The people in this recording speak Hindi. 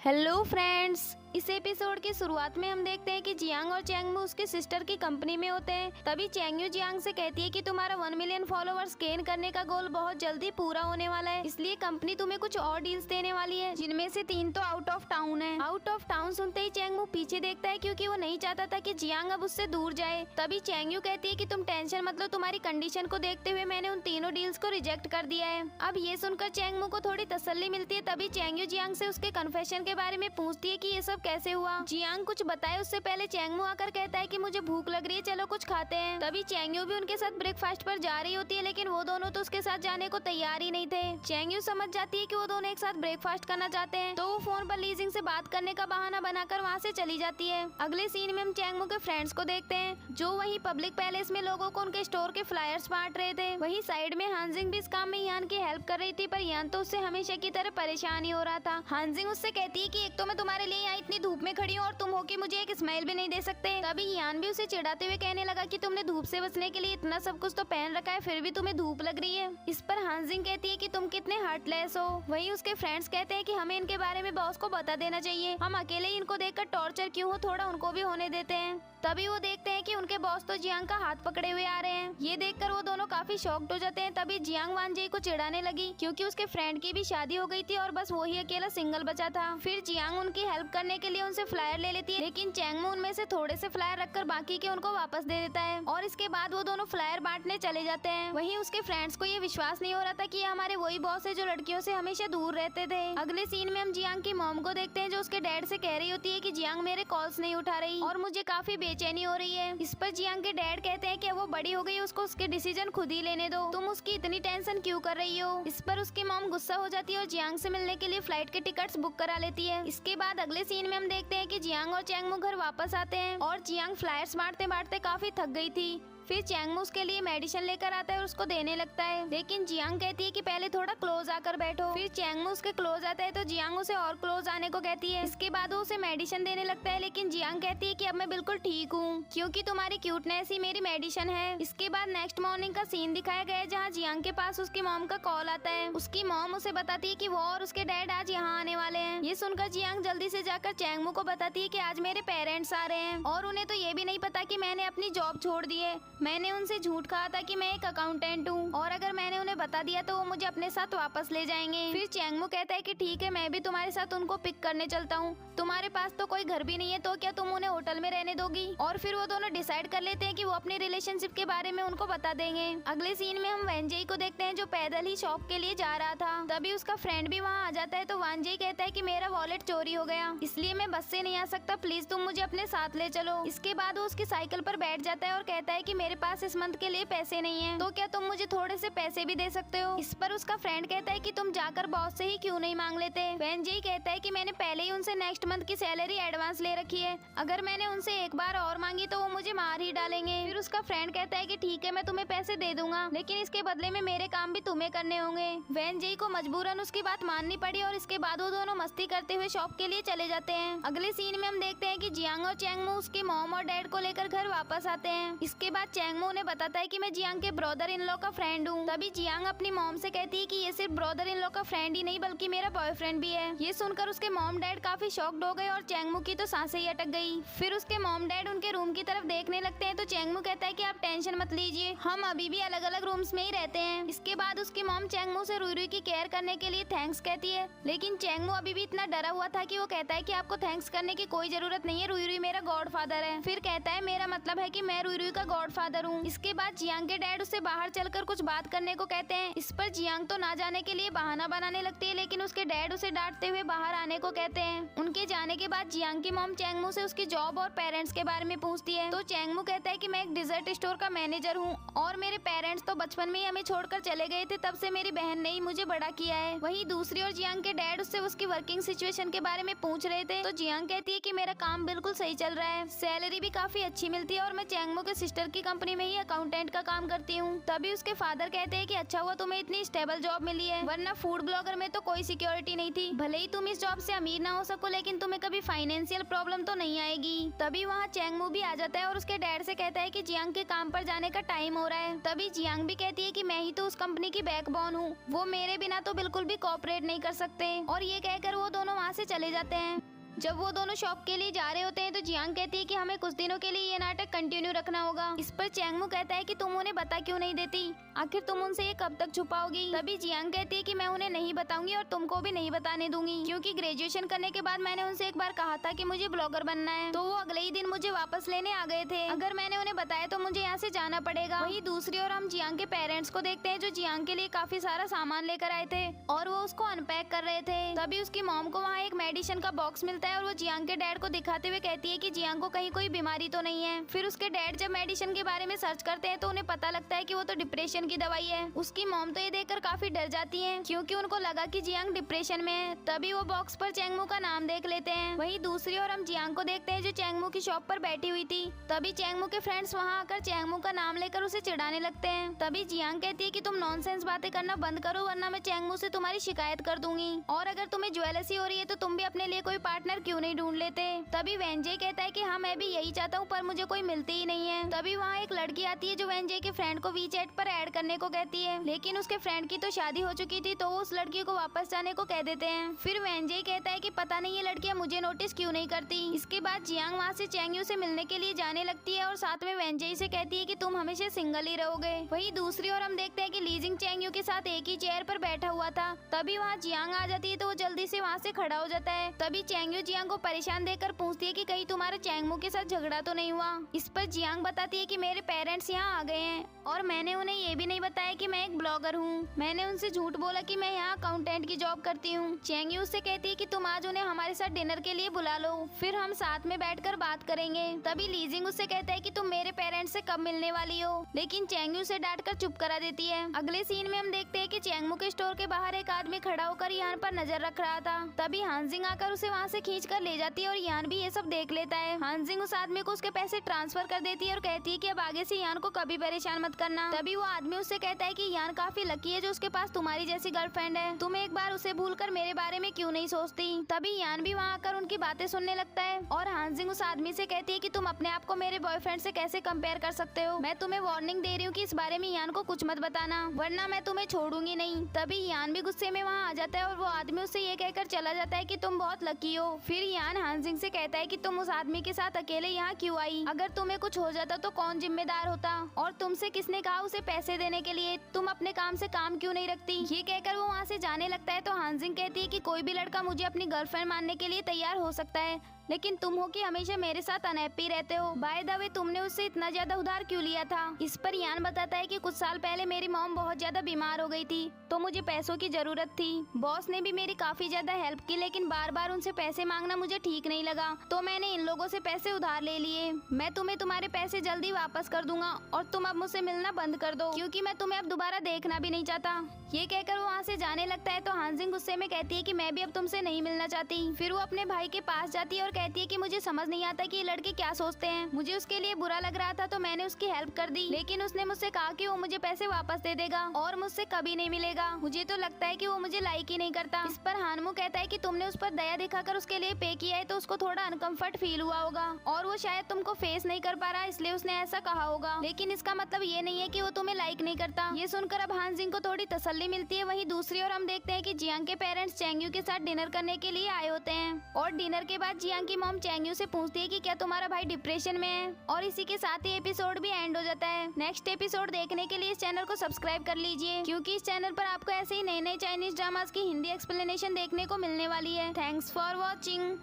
हेलो फ्रेंड्स, इस एपिसोड की शुरुआत में हम देखते हैं कि जियांग और चैंगमू उसकी सिस्टर की कंपनी में होते हैं। तभी चैंगयू जियांग से कहती है कि तुम्हारा 1 मिलियन फॉलोअर्स गेन करने का गोल बहुत जल्दी पूरा होने वाला है, इसलिए कंपनी तुम्हें कुछ और डील्स देने वाली है, जिनमें से 3 तो आउट ऑफ टाउन है। आउट ऑफ टाउन सुनते ही चैंगमू पीछे देखता है क्योंकि वो नहीं चाहता था कि जियांग अब उससे दूर जाए। तभी चैंगयू कहती है कि तुम टेंशन मत लो, तुम्हारी कंडीशन को देखते हुए मैंने उन तीनों डील्स को रिजेक्ट कर दिया है। अब ये सुनकर चैंगमू को थोड़ी तसल्ली मिलती है। तभी चैंगयू जियांग से उसके कन्फेशन के बारे में पूछती है कि ये सब कैसे हुआ। जियांग कुछ बताए उससे पहले चैंगमू आकर कहता है कि मुझे भूख लग रही है, चलो कुछ खाते हैं। तभी चैंगयू भी उनके साथ ब्रेकफास्ट पर जा रही होती है, लेकिन वो दोनों तो उसके साथ जाने को तैयार ही नहीं थे। चैंगयू समझ जाती है कि वो दोनों एक साथ ब्रेकफास्ट करना चाहते हैं, तो वो फोन पर लीजिंग से बात करने का बहाना बनाकर वहाँ से चली जाती है। अगले सीन में हम चैंगमू के फ्रेंड्स को देखते हैं, जो वहीं पब्लिक पैलेस में लोगों को उनके स्टोर के फ्लायर्स बांट रहे थे। वहीं साइड में हानजिंग भी इस काम में यान की हेल्प कर रही थी, पर यान तो उससे हमेशा की तरह परेशान ही हो रहा था। हानजिंग उससे कहती है कि एक तो मैं तुम्हारे लिए यहाँ इतनी धूप में खड़ी हूँ और तुम हो कि मुझे एक स्माइल भी नहीं दे सकते। तभी यान भी उसे चिढ़ाते हुए कहने लगा कि तुमने धूप से बचने के लिए इतना सब कुछ तो पहन रखा है, फिर भी तुम्हें धूप लग रही है। इस पर हानजिंग कहती है कि तुम कितने हार्टलेस हो। वहीं उसके फ्रेंड्स कहते हैं कि हमें इनके बारे में बॉस को बता देना चाहिए, हम अकेले ही इनको देखकर टॉर्चर क्यों हो, थोड़ा उनको भी होने देते हैं। तभी वो देखते हैं कि उनके बॉस तो जियांग का हाथ पकड़े हुए आ रहे हैं। ये देखकर वो दोनों काफी शॉक्ड हो जाते हैं। तभी जियांग वानजे को चिढ़ाने लगी क्योंकि उसके फ्रेंड की भी शादी हो गई थी और बस वो ही अकेला सिंगल बचा था। फिर जियांग उनकी हेल्प करने के लिए उनसे फ्लायर ले लेती है, लेकिन चैंगमू उनमें से थोड़े से फ्लायर रखकर बाकी के उनको वापस दे देता है और इसके बाद वो दोनों फ्लायर बांटने चले जाते हैं। वहीं उसके फ्रेंड्स को ये विश्वास नहीं हो रहा था कि ये हमारे वही बॉस है जो लड़कियों से हमेशा दूर रहते थे। अगले सीन में हम जियांग की मॉम को देखते हैं, जो उसके डैड से कह रही होती है कि जियांग मेरे कॉल्स नहीं उठा रही और मुझे काफी बेचैनी हो रही है। इस पर जियांग के डैड कहते हैं कि वो बड़ी हो गई, उसको उसके डिसीजन खुद ही लेने दो, तुम उसकी इतनी टेंशन क्यों कर रही हो। इस पर उसकी मॉम गुस्सा हो जाती है और जियांग से मिलने के लिए फ्लाइट के टिकट्स बुक करा लेती है। इसके बाद अगले सीन में हम देखते हैं कि जियांग और चैंगमू घर वापस आते हैं और जियांग फ्लायर्स बांटते बांटते काफी थक गई थी। फिर चैंगमू उसके लिए मेडिसिन लेकर आता है और उसको देने लगता है, लेकिन जियांग कहती है कि पहले थोड़ा क्लोज आकर बैठो। फिर चैंगमू उसके क्लोज आता है तो जियांग उसे और क्लोज आने को कहती है। इसके बाद वो उसे मेडिसिन देने लगता है, लेकिन जियांग कहती है कि अब मैं बिल्कुल ठीक हूँ क्योंकि तुम्हारी क्यूटनेस ही मेरी मेडिसिन है। इसके बाद नेक्स्ट मॉर्निंग का सीन दिखाया गया है, जहाँ जियांग के पास उसकी मॉम का कॉल आता है। उसकी मॉम उसे बताती है कि वो और उसके डैड आज यहाँ आने वाले हैं। ये सुनकर जियांग जल्दी से जाकर चैंगमू को बताती है कि आज मेरे पेरेंट्स आ रहे हैं और उन्हें तो ये भी नहीं पता कि मैंने अपनी जॉब छोड़ दी है। मैंने उनसे झूठ कहा था कि मैं एक अकाउंटेंट हूँ और अगर मैंने उन्हें बता दिया तो वो मुझे अपने साथ वापस ले जाएंगे। फिर चैंगमू कहता है कि ठीक है, मैं भी तुम्हारे साथ उनको पिक करने चलता हूँ, तुम्हारे पास तो कोई घर भी नहीं है तो क्या तुम उन्हें होटल में रहने दोगी। और फिर वो दोनों डिसाइड कर लेते हैं कि वो अपनी रिलेशनशिप के बारे में उनको बता देंगे। अगले सीन में हम वानजे को देखते हैं, जो पैदल ही शॉप के लिए जा रहा था। तभी उसका फ्रेंड भी वहाँ आ जाता है, तो वानजे कहता है कि मेरा वॉलेट चोरी हो गया, इसलिए मैं बस से नहीं आ सकता, प्लीज तुम मुझे अपने साथ ले चलो। इसके बाद वो उसकी साइकिल पर बैठ जाता है और कहता है कि मेरे पास इस मंथ के लिए पैसे नहीं है, तो क्या तुम मुझे थोड़े से पैसे भी दे सकते हो। इस पर उसका फ्रेंड कहता है कि तुम जाकर बॉस से ही क्यों नहीं मांग लेते। वानजे कहता है कि मैंने पहले ही उनसे नेक्स्ट मंथ की सैलरी एडवांस ले रखी है, अगर मैंने उनसे एक बार और मांगी तो वो मुझे मार ही डालेंगे। फिर उसका फ्रेंड कहता है कि ठीक है, मैं तुम्हें पैसे दे दूंगा, लेकिन इसके बदले में मेरे काम भी तुम्हें करने होंगे। वानजे को मजबूरन उसकी बात माननी पड़ी और इसके बाद वो दोनों मस्ती करते हुए शॉप के लिए चले जाते हैं। अगले सीन में हम देखते हैं कि जियांग और चैंगमू उसके मॉम और डैड को लेकर घर वापस आते हैं। इसके बाद चैंगमू उन्हें बताता है कि मैं जियांग के ब्रदर इन लॉ का फ्रेंड हूँ। तभी जियांग अपनी मॉम से कहती है कि ये सिर्फ ब्रदर इन लॉ का फ्रेंड ही नहीं बल्कि मेरा बॉयफ्रेंड भी है। ये सुनकर उसके मॉम डैड काफी शॉक्ड हो गए और चैंगमू की तो सांसें ही अटक गई। फिर उसके मॉम डैड उनके रूम की तरफ देखने लगते हैं, तो चैंगमू कहता है कि आप टेंशन मत लीजिए, हम अभी भी अलग अलग रूम्स में ही रहते हैं। इसके बाद उसकी मॉम चैंगमू से रुई रुई की केयर करने के लिए थैंक्स कहती है, लेकिन चैंगमू अभी भी इतना डरा हुआ था कि वो कहता है कि आपको थैंक्स करने की कोई जरूरत नहीं है, रुई रुई मेरा गॉडफादर है। फिर कहता है मेरा मतलब है कि मैं रुई रुई का गॉडफादर हूँ। इसके बाद जियांग के डैड उससे बाहर चलकर कुछ बात करने को कहते हैं। इस पर जियांग तो ना जाने के लिए बहाना बनाने लगती है, लेकिन उसके डैड उसे डांटते हुए बाहर आने को कहते हैं। उनके जाने के बाद जियांग की मॉम चैंगमू से उसकी जॉब और पेरेंट्स के बारे में पूछती है, तो चैंगमू कहता है कि मैं एक डिजर्ट स्टोर का मैनेजर हूँ और मेरे पेरेंट्स तो बचपन में ही हमें छोड़कर चले गए थे, तब से मेरी बहन ने ही मुझे बड़ा किया है। वहीं दूसरी ओर जियांग के डैड उससे उसकी वर्किंग सिचुएशन के बारे में पूछ रहे थे, तो जियांग कहती है कि मेरा काम बिल्कुल सही चल रहा है, सैलरी भी काफी अच्छी मिलती है और मैं चैंगमू के सिस्टर की कंपनी में ही अकाउंटेंट का काम करती हूँ। तभी उसके फादर कहते हैं कि अच्छा हुआ तुम्हें इतनी स्टेबल जॉब मिली है, वरना फूड ब्लॉगर में तो कोई सिक्योरिटी नहीं थी। भले ही तुम इस जॉब से अमीर ना हो सको, लेकिन तुम्हें कभी फाइनेंशियल प्रॉब्लम तो नहीं आएगी। तभी वहाँ चैंगमू भी आ जाता है और उसके डैड से कहता है कि जियांग के काम पर जाने का टाइम हो रहा है। तभी जियांग भी कहती है कि मैं ही तो उस कंपनी की बैकबोन हूँ, वो मेरे बिना तो बिल्कुल भी कोऑपरेट नहीं कर सकते। और ये कहकर वो दोनों वहाँ से चले जाते हैं। जब वो दोनों शॉप के लिए जा रहे होते हैं तो जियांग कहती है कि हमें कुछ दिनों के लिए ये नाटक कंटिन्यू रखना होगा। इस पर चैंगमू कहता है कि तुम उन्हें बता क्यों नहीं देती, आखिर तुम उनसे ये कब तक छुपाओगी। तभी जियांग कहती है कि मैं उन्हें नहीं बताऊंगी और तुमको भी नहीं बताने दूंगी, क्योंकि ग्रेजुएशन करने के बाद मैंने उनसे एक बार कहा था कि मुझे ब्लॉगर बनना है, तो वो अगले ही दिन मुझे वापस लेने आ गए थे। अगर मैंने उन्हें बताया तो मुझे यहाँ से जाना पड़ेगा। वहीं दूसरी ओर हम जियांग के पेरेंट्स को देखते हैं, जो जियांग के लिए काफी सारा सामान लेकर आए थे और वो उसको अनपैक कर रहे थे। तभी उसकी मॉम को वहाँ एक मेडिसिन का बॉक्स मिलता है और वो जियांग के डैड को दिखाते हुए कहती है कि जियांग को कहीं कोई बीमारी तो नहीं है। फिर उसके डैड जब मेडिसिन के बारे में सर्च करते हैं तो उन्हें पता लगता है कि वो तो डिप्रेशन की दवाई है। उसकी मॉम तो ये देखकर काफी डर जाती है, क्योंकि उनको लगा कि जियांग डिप्रेशन में है। तभी वो बॉक्स पर चैंगमू का नाम देख लेते हैं। वहीं दूसरी ओर हम जियांग को देखते हैं, जो चैंगमू की शॉप पर बैठी हुई थी। तभी चैंगमू के फ्रेंड्स वहाँ आकर चैंगमू का नाम लेकर उसे चिढ़ाने लगते हैं। तभी जियांग कहती है कि तुम नॉनसेंस बातें करना बंद करो, वरना मैं चैंगमू से तुम्हारी शिकायत कर दूंगी। और अगर तुम्हें ज्वेलसी हो रही है तो तुम भी अपने लिए कोई पार्टनर क्यों नहीं ढूंढ लेते। तभी वेंजे कहता है कि हाँ मैं भी यही चाहता हूँ, पर मुझे कोई मिलती ही नहीं है। तभी वहाँ एक लड़की आती है जो वेंजे के फ्रेंड को वीचैट पर ऐड करने को कहती है, लेकिन उसके फ्रेंड की तो शादी हो चुकी थी, तो वो उस लड़की को वापस जाने को कह देते हैं। फिर वेंजे कहता है कि पता नहीं ये लड़कियाँ मुझे नोटिस क्यों नहीं करती। इसके बाद जियांग वहाँ से चैंगयू से मिलने के लिए जाने लगती है और साथ में वेंजे से कहती है कि तुम हमेशा सिंगल ही रहोगे। वहीं दूसरी ओर हम देखते हैं कि लीजिंग चैंगयू के साथ एक ही चेयर पर बैठा हुआ था। तभी वहाँ जियांग आ जाती है तो वो जल्दी से वहाँ से खड़ा हो जाता है। तभी चैंगयू जियांग को परेशान देखकर पूछती है कि कहीं तुम्हारा चैंगमू के साथ झगड़ा तो नहीं हुआ। इस पर जियांग बताती है कि मेरे पेरेंट्स यहाँ आ गए हैं और मैंने उन्हें ये भी नहीं बताया कि मैं एक ब्लॉगर हूँ। मैंने उनसे झूठ बोला कि मैं यहाँ अकाउंटेंट की जॉब करती हूँ। चैंगयू उससे कहती है कि तुम आज उन्हें हमारे साथ डिनर के लिए बुला लो, फिर हम साथ में बैठकर बात करेंगे। तभी लीजिंग उससे कहता है कि तुम मेरे पेरेंट्स से कब मिलने वाली हो, लेकिन चैंगयू उसे डांट कर चुप करा देती है। अगले सीन में हम देखते हैं कि चैंगमू के स्टोर के बाहर एक आदमी खड़ा होकर यान पर नजर रख रहा था। तभी हानजिंग आकर उसे वहाँ से खींच कर ले जाती है और यान भी ये सब देख लेता है। हानजिंग उस आदमी को उसके पैसे ट्रांसफर कर देती है और कहती है कि अब आगे से यान को कभी परेशान मत करना। तभी वो आदमी उससे कहता है कि यान काफी लकी है जो उसके पास तुम्हारी जैसी गर्लफ्रेंड है, तुम एक बार उसे भूलकर मेरे बारे में क्यों नहीं सोचती। तभी यान भी वहाँ आकर उनकी बातें सुनने लगता है और हानजिंग उस आदमी से कहती है कि तुम अपने आप को मेरे बॉयफ्रेंड से कैसे कंपेयर कर सकते हो। मैं तुम्हें वार्निंग दे रही हूँ कि इस बारे में यान को कुछ मत बताना, वरना मैं तुम्हें छोड़ूंगी नहीं। तभी यान भी गुस्से में वहाँ आ जाता है और वो आदमी उससे ये कहकर चला जाता है कि तुम बहुत लकी हो। फिर यान हानजिंग से कहता है कि तुम उस आदमी के साथ अकेले यहाँ क्यों आई, अगर तुम्हें कुछ हो जाता तो कौन जिम्मेदार होता, और तुमसे किसने कहा उसे पैसे देने के लिए, तुम अपने काम से काम क्यों नहीं रखती। ये कहकर वो वहाँ से जाने लगता है तो हानजिंग कहती है कि कोई भी लड़का मुझे अपनी गर्लफ्रेंड मानने के लिए तैयार हो सकता है, लेकिन तुम हो कि हमेशा मेरे साथ अनहैप्पी रहते हो। बाय द वे तुमने उससे इतना ज्यादा उधार क्यों लिया था। इस पर यान बताता है कि कुछ साल पहले मेरी मॉम बहुत ज्यादा बीमार हो गई थी, तो मुझे पैसों की जरूरत थी। बॉस ने भी मेरी काफी ज्यादा हेल्प की, लेकिन बार बार उनसे पैसे मांगना मुझे ठीक नहीं लगा, तो मैंने इन लोगों से पैसे उधार ले लिए। मैं तुम्हें तुम्हारे पैसे जल्दी वापस कर दूंगा और तुम अब मुझसे मिलना बंद कर दो, क्योंकि मैं तुम्हें अब दोबारा देखना भी नहीं चाहता। ये कहकर वो वहाँ से जाने लगता है तो हानजिंग गुस्से में कहती है कि मैं भी अब तुमसे नहीं मिलना चाहती। फिर वो अपने भाई के पास जाती है और कहती है कि मुझे समझ नहीं आता कि ये लड़के क्या सोचते हैं। मुझे उसके लिए बुरा लग रहा था तो मैंने उसकी हेल्प कर दी, लेकिन उसने मुझसे कहा कि वो मुझे पैसे वापस दे देगा और मुझसे कभी नहीं मिलेगा। मुझे तो लगता है कि वो मुझे लाइक ही नहीं करता। इस पर हानमू कहता है कि तुमने उस पर दया दिखाकर उसके लिए पे किया है, तो उसको थोड़ा अनकंफर्ट फील हुआ होगा और वो शायद तुमको फेस नहीं कर पा रहा, इसलिए उसने ऐसा कहा होगा, लेकिन इसका मतलब ये नहीं है कि वो तुम्हें लाइक नहीं करता। ये सुनकर अब हानजिंग को थोड़ी तसल्ली मिलती है। वहीं दूसरी ओर हम देखते हैं कि जियांग के पेरेंट्स चैंगयू के साथ डिनर करने के लिए आए होते हैं और डिनर के बाद जियांग की मॉम चैंगयू से पूछती है कि क्या तुम्हारा भाई डिप्रेशन में है, और इसी के साथ ही एपिसोड भी एंड हो जाता है। नेक्स्ट एपिसोड देखने के लिए इस चैनल को सब्सक्राइब कर लीजिए, क्योंकि इस चैनल पर आपको ऐसे ही नए नए चाइनीज ड्रामास की हिंदी एक्सप्लेनेशन देखने को मिलने वाली है। Thanks for watching.